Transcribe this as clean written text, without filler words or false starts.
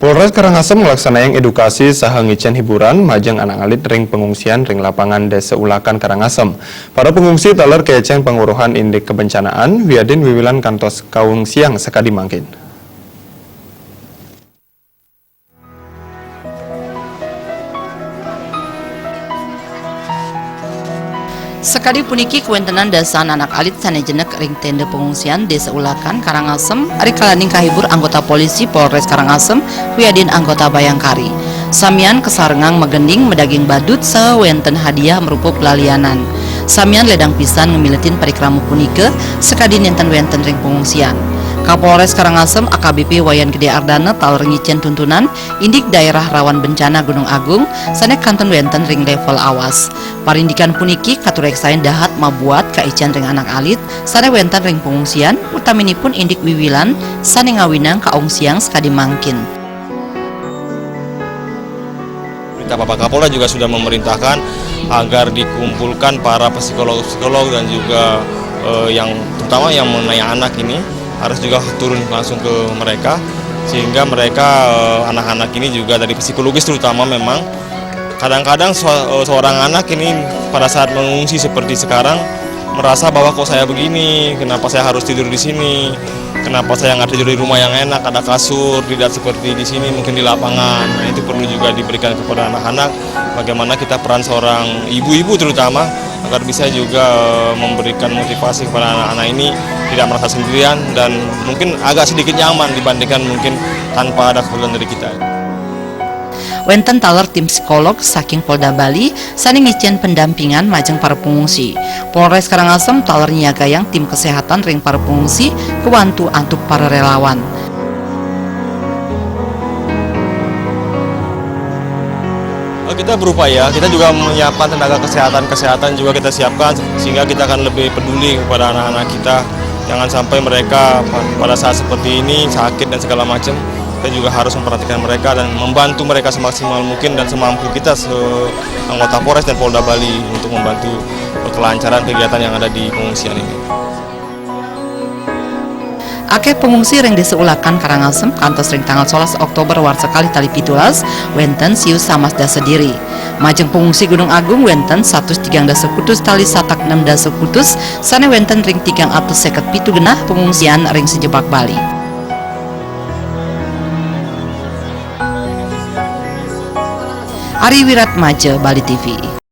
Polres Karangasem melaksanakan edukasi saha ngicen hiburan majeng anak alit ring pengungsian ring lapangan Desa Ulakan Karangasem. Para pengungsi taler keeceng penguruhan indik kebencanaan wiadin wiwilan kantos kaung siang sekadi mangkin. Sekadi puniki kuentenan dasan anak alit sanejenek ring tenda pengungsian Desa Ulakan Karangasem ari kalaning kahibur anggota polisi Polres Karangasem wiadin anggota Bayangkari. Samian kesarengang megending medaging badut sawenten hadiah merupa pelalianan. Samian ledang pisan ngemiletin parikramu punike sekadi nenten wenten ring pengungsian. Kapolres Karangasem AKBP Wayan Gede Ardana taler ngicen tuntunan indik daerah rawan bencana Gunung Agung sanek kanton wenten ring level awas. Parindikan puniki katureksain dahat mabuat kaicen ring anak alit sane wenten ring pengungsian utaminipun indik wiwilan sane ngawinang kaung siang sekadi mangkin. Bapak Kapolda juga sudah memerintahkan agar dikumpulkan para psikolog dan juga yang terutama yang mengenai anak ini harus juga turun langsung ke mereka sehingga mereka anak-anak ini juga dari psikologis terutama memang kadang-kadang seorang anak ini pada saat mengungsi seperti sekarang merasa bahwa kok saya begini, kenapa saya harus tidur di sini, kenapa saya nggak tidur di rumah yang enak, ada kasur, tidak seperti di sini, mungkin di lapangan. Nah, itu perlu juga diberikan kepada anak-anak, bagaimana kita peran seorang ibu-ibu terutama, agar bisa juga memberikan motivasi kepada anak-anak ini, tidak merasa sendirian, dan mungkin agak sedikit nyaman dibandingkan mungkin tanpa ada keperluan dari kita. Wenten taler tim psikolog saking Polda Bali sani ngicen pendampingan majeng para pengungsi. Polres Karangasem taler nyiagayang tim kesehatan ring para pengungsi kewantu antuk para relawan. Kita berupaya, kita juga menyiapkan tenaga kesehatan juga kita siapkan sehingga kita akan lebih peduli kepada anak-anak kita. Jangan sampai mereka pada saat seperti ini sakit dan segala macam. Kita juga harus memperhatikan mereka dan membantu mereka semaksimal mungkin dan semampu kita anggota Polres dan Polda Bali untuk membantu kelancaran kegiatan yang ada di pengungsian ini. Akeh pengungsi ring Desa Ulakan Karangasem kantos ring tanggal 11 Oktober warsekali tali pitulas wenten siu samas dasa diri. Majeng pengungsi Gunung Agung wenten 103 dasa kutus tali satak 6 dasa kutus sane wenten ring 350 genah pengungsian ring sejebak Bali. Ari Wiratmaja, Bali TV.